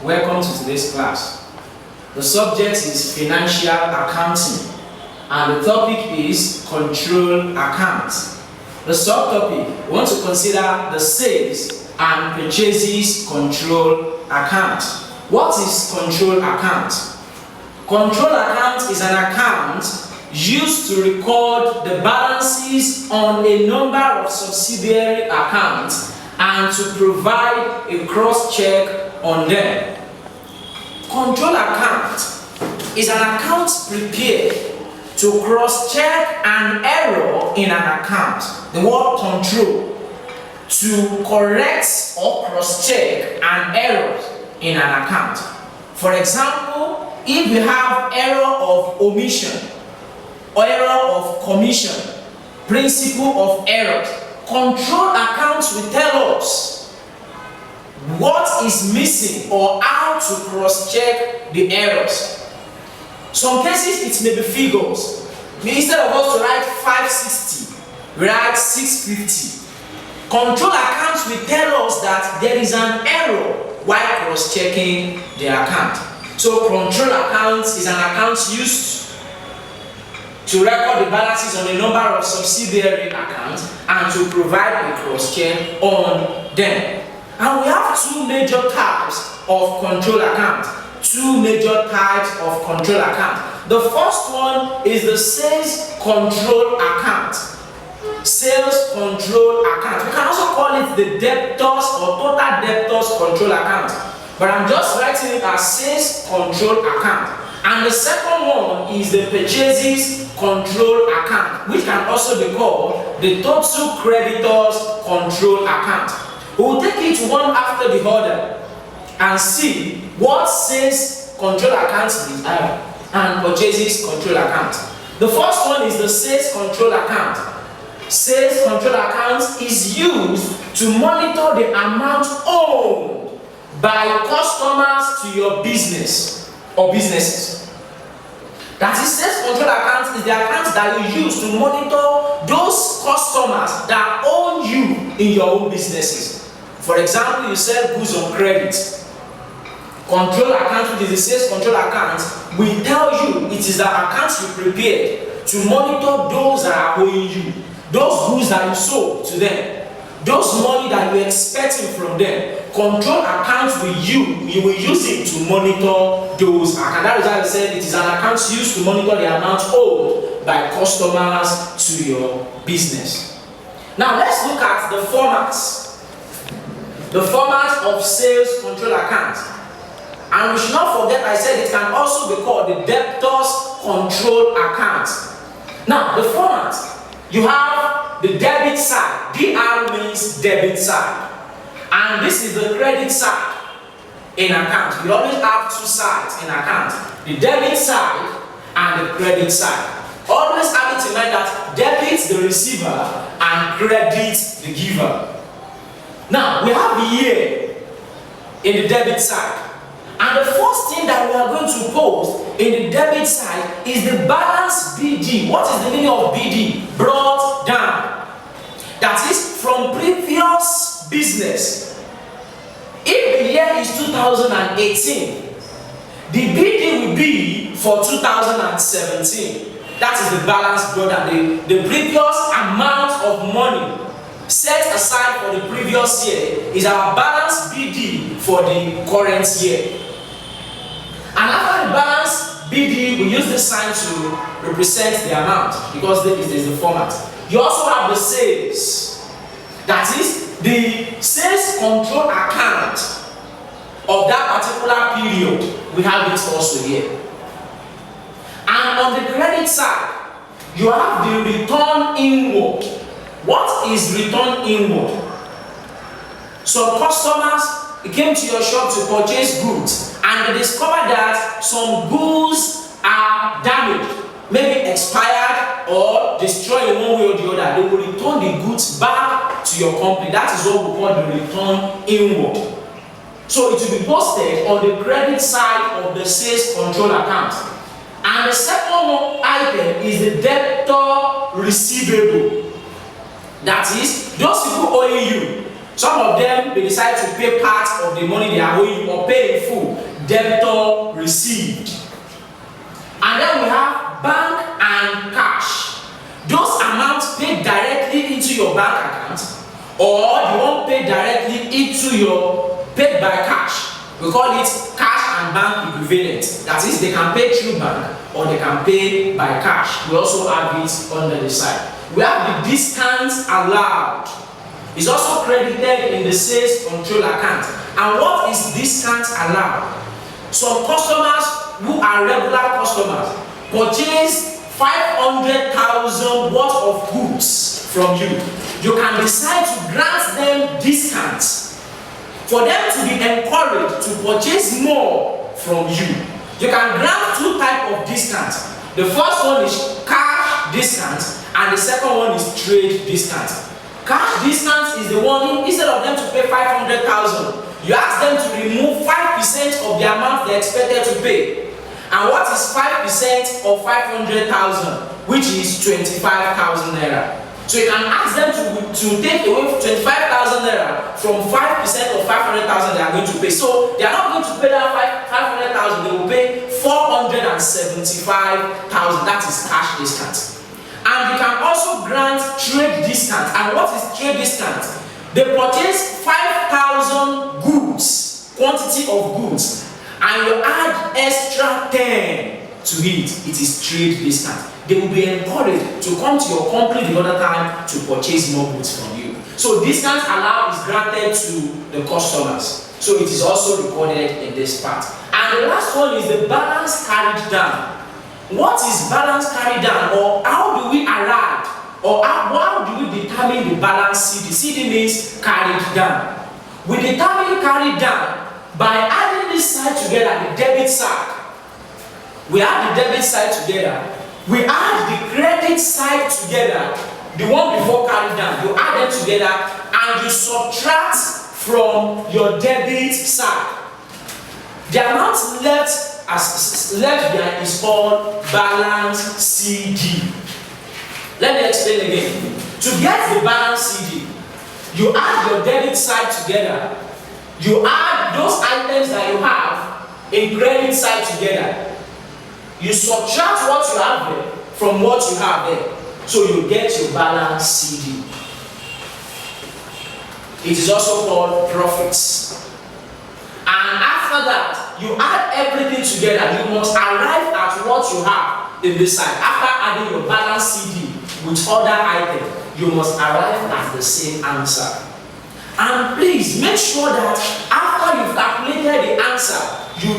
Welcome to today's class. The subject is financial accounting and the topic is control account. The subtopic, we want to consider the sales and purchases control account. What is control account? Control account is an account used to record the balances on a number of subsidiary accounts and to provide a cross-check on them. Control account is an account prepared to cross-check an error in an account. The word control, to correct or cross-check an error in an account. For example, if we have error of omission, or error of commission, principle of error, control accounts will tell us what is missing or how to cross-check the errors. Some cases it may be figures. Instead of us to write 560, we write 650. Control accounts will tell us that there is an error while cross-checking the account. So control accounts is an account used to record the balances on a number of subsidiary accounts and to provide a cross-check on them. And we have two major types of control account. Two major types of control account. The first one is the sales control account. Sales control account. We can also call it the debtors or total debtors control account. But I'm just writing it as sales control account. And the second one is the purchases control account, which can also be called the total creditors control account. We will take it one after the other and see what sales control accounts we have and purchases control account. The first one is the sales control account. Sales control account is used to monitor the amount owed by customers to your business or businesses. That is, sales control account is the account that you use to monitor those customers that own you in your own businesses. For example, you sell goods on credit. Control account, which is the sales control account, will tell you it is the account you prepared to monitor those that are owing you, those goods that you sold to them, those money that you're expecting from them. Control accounts you will use it to monitor those accounts. That is why I said it is an account used to monitor the amount owed by customers to your business. Now let's look at the formats. The format of sales control account. And we should not forget I said it can also be called the debtors control account. Now the format, you have the debit side. DR means debit side. And this is the credit side in account. You always have two sides in account. The debit side and the credit side. Always have it in mind that debit the receiver and credit the giver. Now, we have the year in the debit side. And the first thing that we are going to post in the debit side is the balance BD. What is the meaning of BD? Brought down. That is from previous business. If the year is 2018, the BD will be for 2017. That is the balance brought down. The previous amount of money set aside for the previous year is our balance BD for the current year. And after the balance BD, we use this sign to represent the amount because this is the format. You also have the sales. That is the sales control account of that particular period. We have it also here. And on the credit side, you have the return inward. What is return inward? Some customers came to your shop to purchase goods and they discovered that some goods are damaged, maybe expired or destroyed in one way or the other. They will return the goods back to your company. That is what we call the return inward. So it will be posted on the credit side of the sales control account. And the second item is the debtor receivable. That is, those people owing you. Some of them, they decide to pay part of the money they are owing or pay in full, debtor received. And then we have bank and cash. Those amounts paid directly into your bank account, or the one paid directly into your paid by cash. We call it cash and bank equivalent. That is, they can pay through bank or they can pay by cash. We also have it under the side. We have the discounts allowed. It's also credited in the sales control account. And what is discount allowed? Some customers who are regular customers purchase 500,000 worth of goods from you. You can decide to grant them discounts for them to be encouraged to purchase more from you. You can grant two types of discounts. The first one is cash discount and the second one is trade discount. Cash discount is the one, instead of them to pay 500,000, you ask them to remove 5% of the amount they expected to pay. And what is 5% of 500,000? Which is 25,000 naira. So you can ask them to take away 25,000 naira from 5% of 500,000 they are going to pay. So they are not going to pay that 500,000, they will pay 475,000. That is cash discount. And you can also grant trade discount. And what is trade discount? They purchase 5,000 goods, quantity of goods, and you add extra 10 to it. It is trade discount. They will be encouraged to come to your company the other time to purchase more goods from you. So discount allowed is granted to the customers. So it is also recorded in this part. And the last one is the balance carried down. What is balance carried down, or how do we arrive, or how do we determine the balance CD? CD means carried down. We determine carried down by adding this side together, the debit side. We add the debit side together. We add the credit side together, the one before carried down. You add them together and you subtract from your debit side. The amount left there is called balance CD. Let me explain again. To get the balance CD, you add your debit side together. You add those items that you have in credit side together. You subtract what you have there from what you have there. So you get your balance CD. It is also called profits. And after that, you add everything together. You must arrive at what you have in this side. After adding your balance CD with other items, you must arrive at the same answer. And please make sure that after you've calculated the answer, you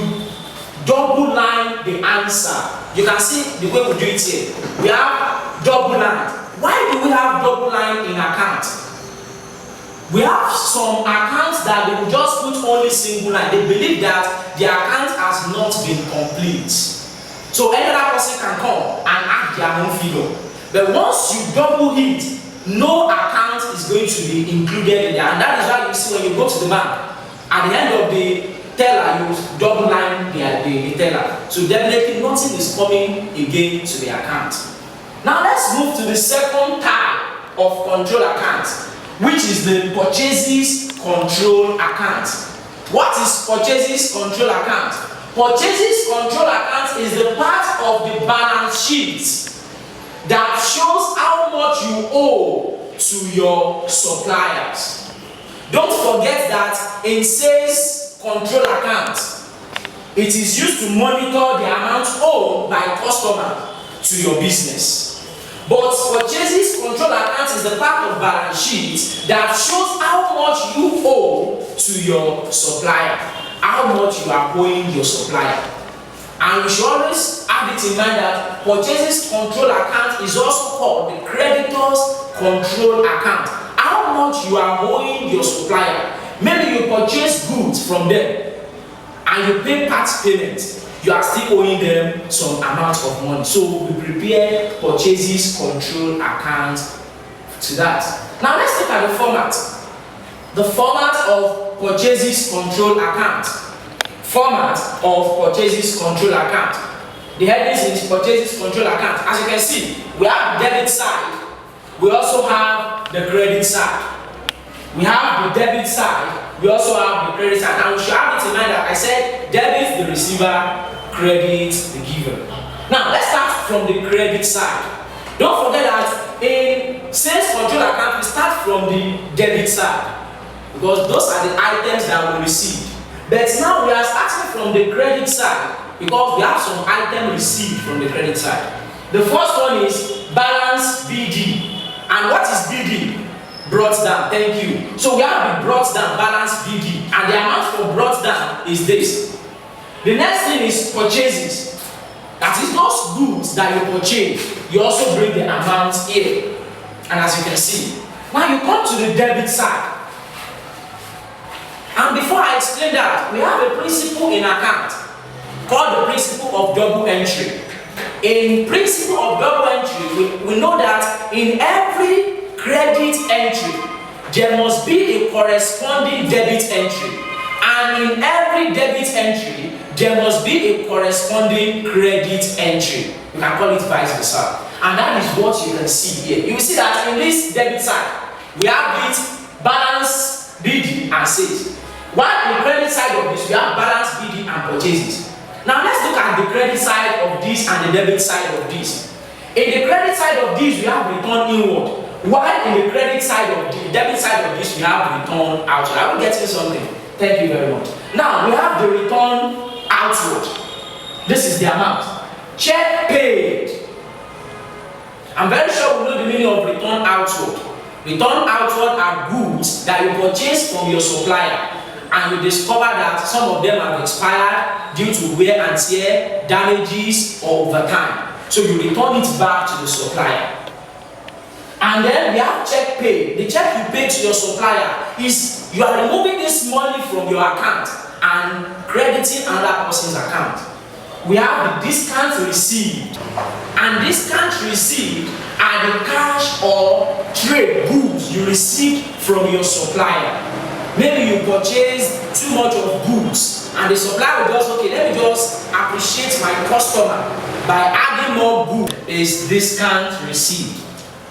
double line the answer. You can see the way we do it here. We have double line. Why do we have double line in account? We have some accounts that they will just put only single line. They believe that the account has not been complete. So any other person can come and add their own figure. But once you double it, no account is going to be included in there. And that is why you see when you go to the bank, at the end of the teller, you double line the teller. So definitely nothing is coming again to the account. Now let's move to the second type of control account, which is the purchases control account. What is purchases control account? Purchases control account is the part of the balance sheet that shows how much you owe to your suppliers. Don't forget that in sales control account, it is used to monitor the amount owed by customer to your business. But purchases control account is the part of balance sheet that shows how much you owe to your supplier, how much you are owing your supplier. And we should always have it in mind that purchases control account is also called the creditors control account. How much you are owing your supplier. Maybe you purchase goods from them and you pay part payment. You are still owing them some amount of money. So we prepare purchases control account to that. Now let's look at the format. The format of purchases control account. Format of purchases control account. The heading is purchases control account. As you can see, we have the debit side. We also have the credit side. We have the debit side, we also have the credit side. And we should have it in mind that I said debit the receiver, credit the giver. Now let's start from the credit side. Don't forget that in sales control account, we start from the debit side because those are the items that we received. But now we are starting from the credit side because we have some items received from the credit side. The first one is balance BD. And what is BD? Brought down. Thank you. So we have the brought down balance BD, and the amount for brought down is this. The next thing is purchases. That is those goods that you purchase. You also bring the amount here. And as you can see, now you come to the debit side. And before I explain that, we have a principle in account called the principle of double entry. In principle of double entry, we know that in every credit entry, there must be a corresponding debit entry. And in every debit entry, there must be a corresponding credit entry. You can call it vice versa. And that is what you can see here. You will see that in this debit side, we have it balance BD and sales. While in the credit side of this, we have balance BD and purchases. Now let's look at the credit side of this and the debit side of this. In the credit side of this, we have return inward. While in the credit side of the debit side of this, we have return outward. I will get you something. Thank you very much. Now we have the return outward. This is the amount. Check paid. I'm very sure we know the meaning of return outward. Return outward are goods that you purchase from your supplier, and you discover that some of them have expired due to wear and tear, damages, or overtime. So you return it back to the supplier. And then we have check paid. The check you pay to your supplier is you are removing this money from your account and crediting another person's account. We have the discount received. And discount received are the cash or trade goods you received from your supplier. Maybe you purchased too much of goods and the supplier will just, okay, let me just appreciate my customer by adding more goods. Is discount received.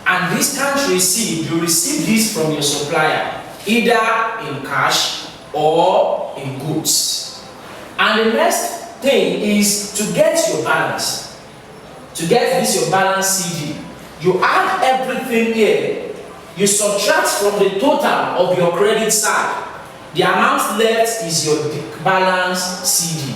And discount received, you receive this from your supplier, either in cash or in goods. And the next thing is to get your balance. To get this your balance CD, you add everything here, you subtract from the total of your credit side. The amount left is your balance CD.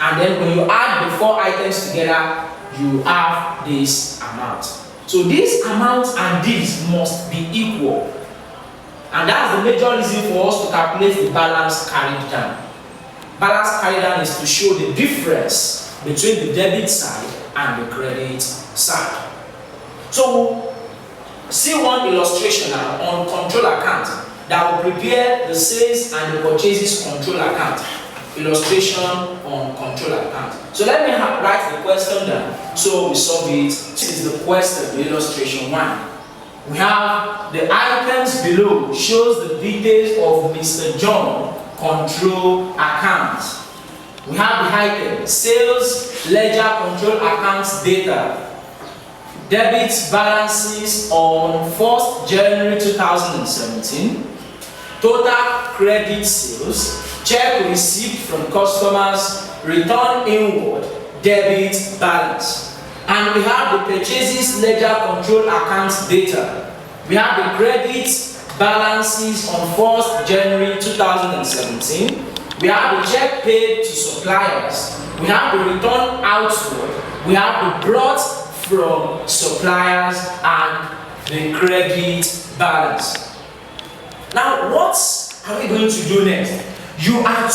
And then when you add the four items together, you have this amount. So this amount and this must be equal. And that's the major reason for us to calculate the balance carried down. Balance carried down is to show the difference between the debit side and the credit side. So see one illustration now on control account that will prepare the sales and the purchases control account. Illustration on control account. So let me write the question down so we solve it. This is the question, the illustration 1. We have the items below shows the details of Mr. John control account. We have the item sales ledger control accounts data. Debit balances on 1st January 2017. Total credit sales. Check received from customers, return inward, debit balance. And we have the purchases ledger control accounts data. We have the credit balances on 1st January 2017. We have the check paid to suppliers. We have the return outward. We have the brought from suppliers and the credit balance. Now what are we going to do next? You are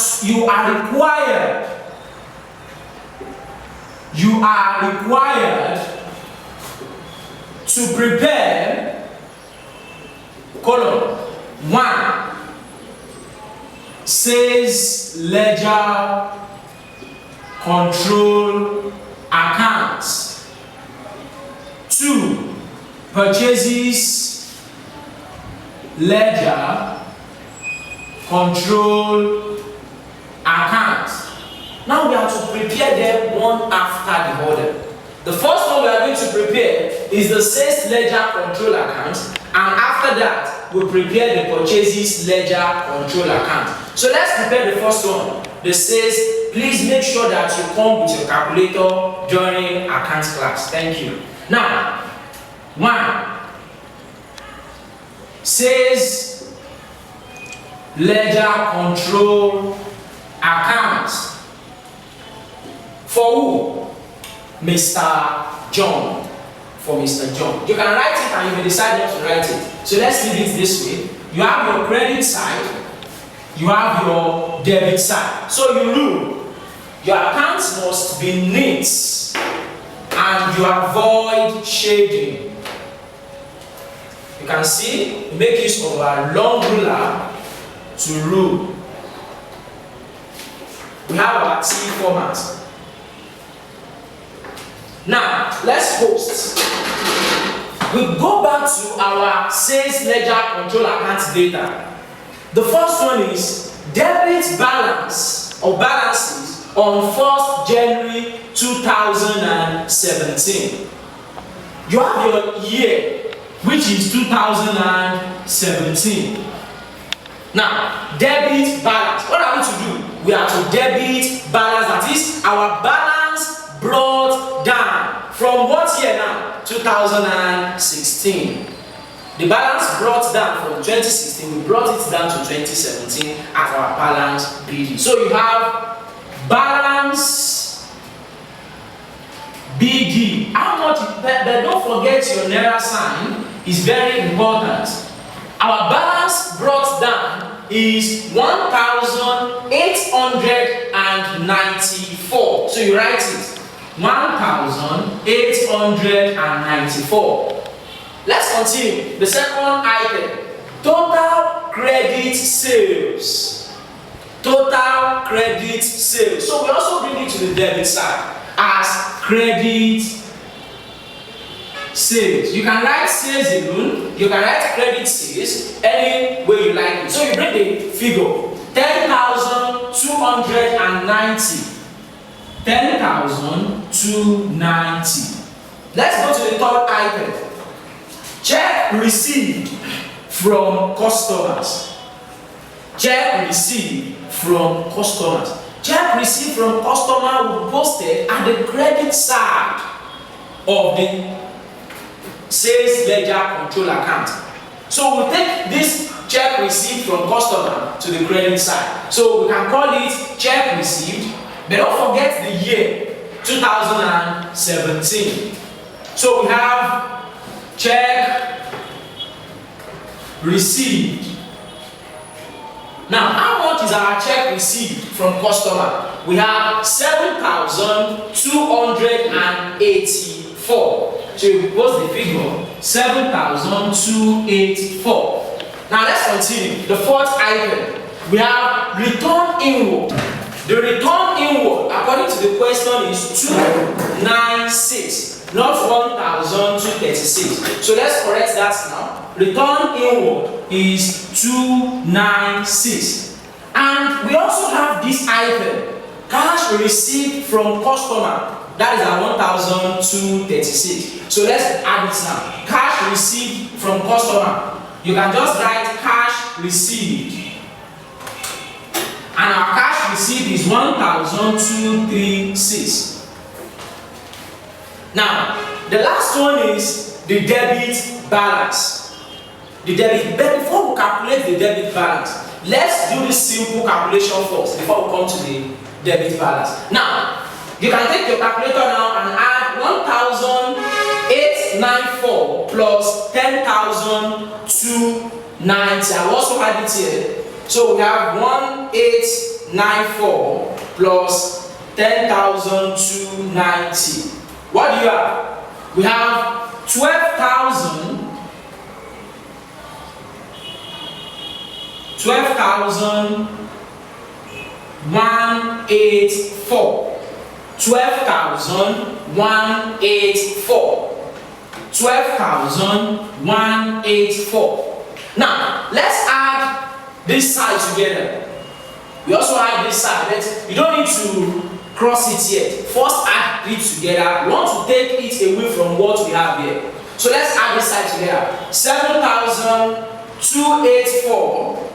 required to prepare column 1 sales ledger control accounts, 2 purchases ledger control account. Now we have to prepare them one after the other. The first one we are going to prepare is the sales ledger control account, and after that we prepare the purchases ledger control account. So let's prepare the first one. That says, please make sure that you come with your calculator during account class. Thank you. Now, 1 says ledger control account. For who? Mr. John. For Mr. John. You can write it and you may decide not to write it. So let's leave it this way. You have your credit side, you have your debit side. So you rule. Your accounts must be neat and you avoid shading. You can see, make use of a long ruler to rule. We have our T format. Now, let's post. We go back to our sales ledger control account data. The first one is debit balance or balances on 1st January 2017. You have your year, which is 2017. Now, debit balance. What are we to do? We are to debit balance. That is our balance brought down from what year now? 2016. The balance brought down from 2016, we brought it down to 2017 at our balance BD. So you have balance BD. How much? But don't forget your Naira sign is very important. Our balance brought down is 1,894. So you write it. 1,894. Let's continue. The second item, total credit sales. Total credit sales. So we also bring it to the debit side as credit sales. You can write sales alone, you can write credit sales any way you like it. So you bring the figure 10,290. 10,290. Let's go to the third item. Check received from customers. Check received from customers. Check received from customer will be posted at the credit side of the sales ledger control account. So we'll take this check received from customer to the credit side. So we can call it check received. But don't forget the year, 2017. So we have check received. Now, how much is our check received from customer? We have 7,284. So you post the figure 7,284. Now let's continue. The fourth item, we have return inward. The return inward, according to the question, is 296, not 1,236. So let's correct that now. Return inward is 296. And we also have this item, cash received from customer. That is our 1,236. So let's add it now. Cash received from customer. You can just write cash received. And our cash received is 1,236. Now, the last one is the debit balance. The debit, but before we calculate the debit balance, let's do this simple calculation first before we come to the debit balance. Now, you can take your calculator now and add 1,894 plus 10,290. I'll also add it here. So we have 1,894 plus 10,290. What do you have? We have 12,184. 12,184. 12,184. Now, let's add this side together. We also add this side, but you don't need to cross it yet. First add it together. We want to take it away from what we have here. So let's add this side together. 7,284 284,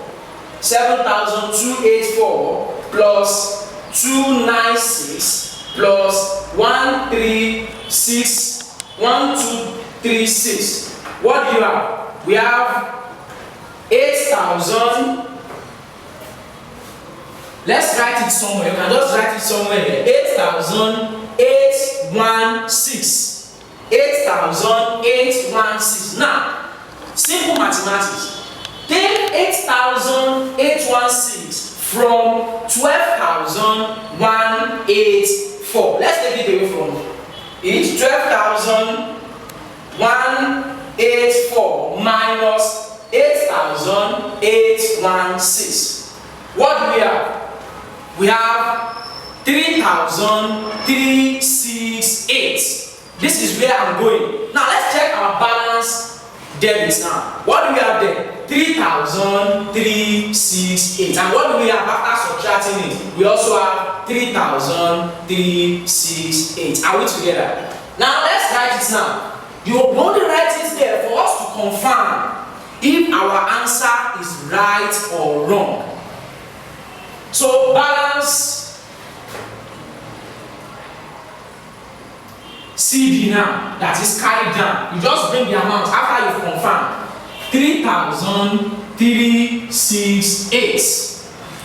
7,284 plus 296 plus 1236. What do you have? We have 8,000. Let's write it somewhere. You can just write it somewhere here. 8,816. 8,816. Now, simple mathematics. Take 8,816 from 12,184. Let's take it away from it. 12,184 minus 8,816. What do we have? We have 3,368. This is where I'm going. Now let's check our balance debits now. What do we have there? 3,368. And what do we have after subtracting it? We also have 3,368. Are we together? Now let's write it now. You only write it there for us to confirm if our answer is right or wrong. So balance CD now, that is carried down. You just bring the amount after you've confirmed. 3,368.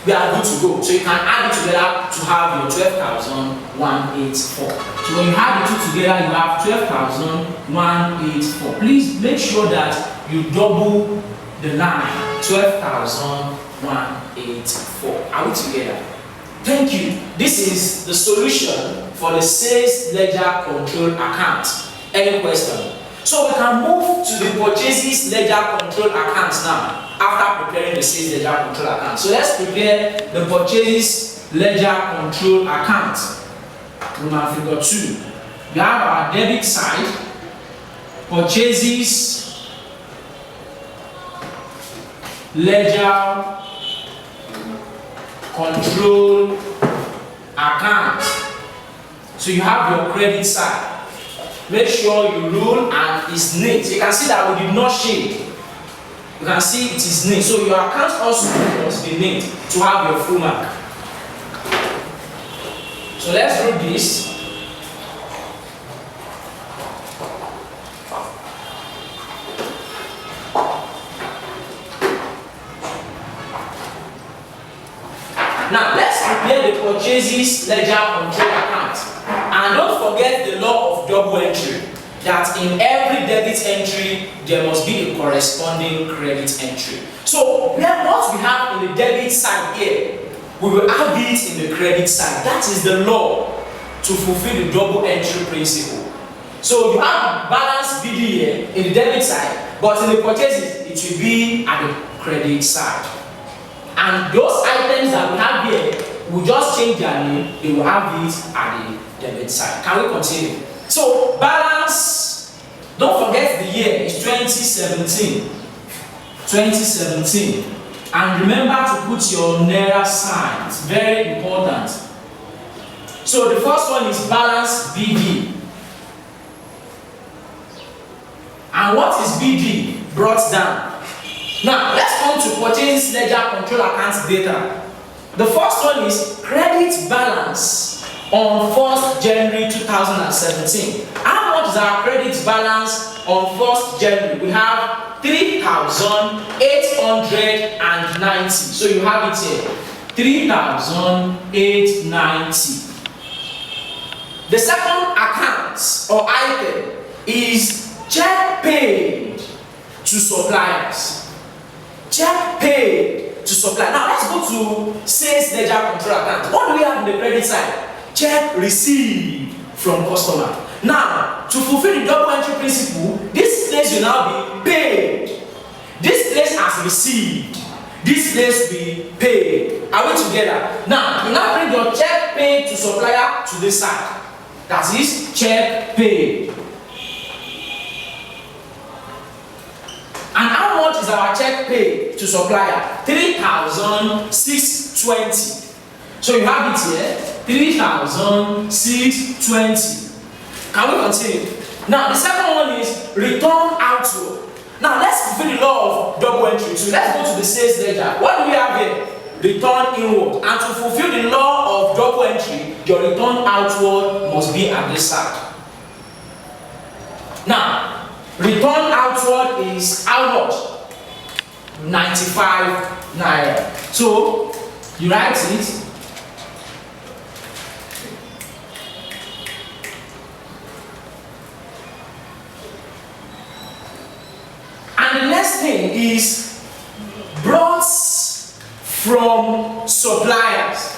We are good to go. So you can add it together to have your 12,184. So when you add the two together, you have 12,184. Please make sure that you double the line. 12,184. Are we together? Thank you. This is the solution for the sales ledger control account. Any question? So we can move to the purchases ledger control account now after preparing the sales ledger control account. So let's prepare the purchases ledger control account. Roman figure 2. We have our debit side, purchases ledger control account. So you have your credit side. Make sure you rule and it's neat. You can see that we did not shade. You can see it is neat. So your account also must be neat to have your full mark. So let's do this. Now let's prepare the purchases ledger control account. And don't forget the law of double entry, that in every debit entry there must be a corresponding credit entry. So what we have in the debit side here, we will have it in the credit side. That is the law to fulfill the double entry principle. So you have balance BD here in the debit side, but in the purchases it will be at the credit side. And those items that we have here, we just change their name, they will have it at the debit side. Can we continue? So balance, don't forget the year is 2017. 2017. And remember to put your Naira sign. It's very important. So the first one is balance BD. And what is BD? Brought down. Now let's come to purchase ledger control account data. The first one is credit balance on 1st January 2017. How much is our credit balance on 1st January? We have 3,890. So you have it here, 3,890. The second account or item is check paid to suppliers. Check paid to supply. Now let's go to sales ledger control account. What do we have in the credit side? Check received from customer. Now, to fulfill the double entry principle, this place will now be paid. This place has received. This place will be paid. Are we together? Now, you now bring your check paid to supplier to this side. That is check paid. And how much is our check paid to supplier? 3,620. So you have it here, 3,620. Can we continue? Now the second one is return outward. Now let's fulfill the law of double entry. So let's go to the sales ledger. What do we have here? Return inward. And to fulfill the law of double entry, your return outward must be at this side. Now, return outward is how much? 95 naira. So you write it. And the next thing is brought from suppliers.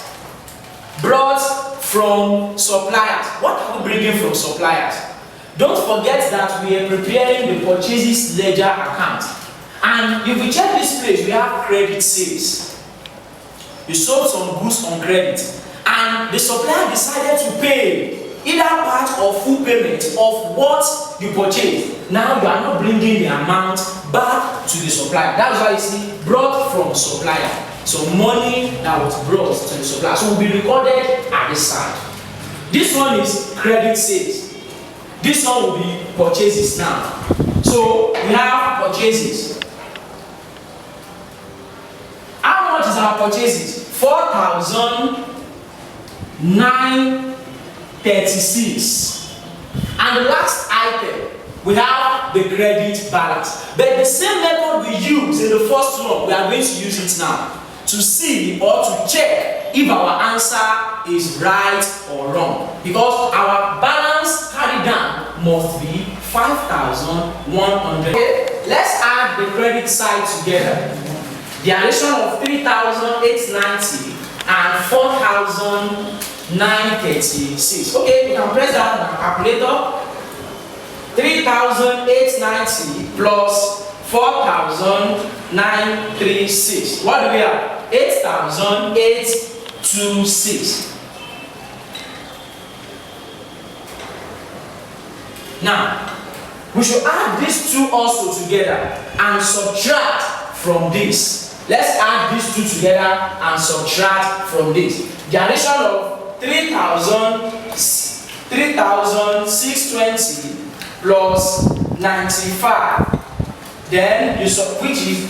Brought from suppliers. What are we bringing from suppliers? Don't forget that we are preparing the purchases ledger account. And if we check this place, we have credit sales. You sold some goods on credit, and the supplier decided to pay either part or full payment of what you purchased. Now you are not bringing the amount back to the supplier. That's why you see brought from supplier. So money that was brought to the supplier. So will be recorded at this side. This one is credit sales. This one will be purchases now. So we have purchases. How much is our purchases? 4,936. And the last item, we have the credit balance. But the same method we used in the first one, we are going to use it now to see or to check if our answer is right or wrong. Because our balance carried down must be 5,100. Okay, let's add the credit side together. The addition of 3,890 and 4,936. Okay, you can press that on our calculator. 3,890 plus 4,936. What do we have? 8,826. Now, we should add these two also together and subtract from this. Let's add these two together and subtract from this. The addition of 3,620 plus 95. Then which is,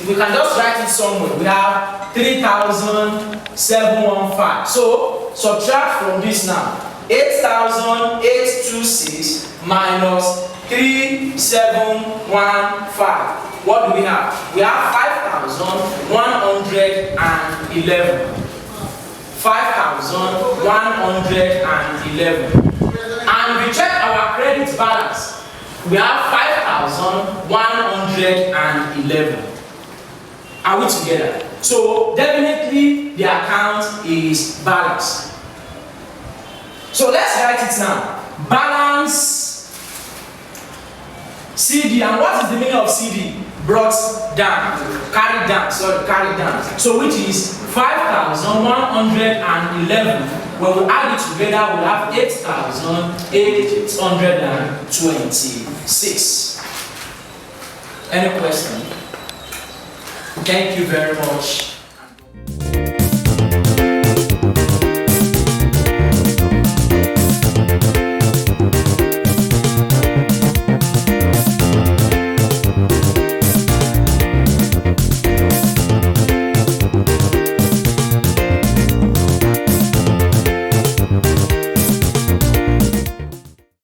we can just write it somewhere. We have 3,715. So subtract from this now. 8,826 minus 3,715. What do we have? We have 5,111. 5,111. And we check our credit balance. We have 5,111. Are we together? So definitely the account is balanced. So let's write it now. Balance CD. And what is the meaning of CD? Brought down, carried down, carried down. So which is 5,111. When we add it together, we have 8,826. Any question? Thank you very much.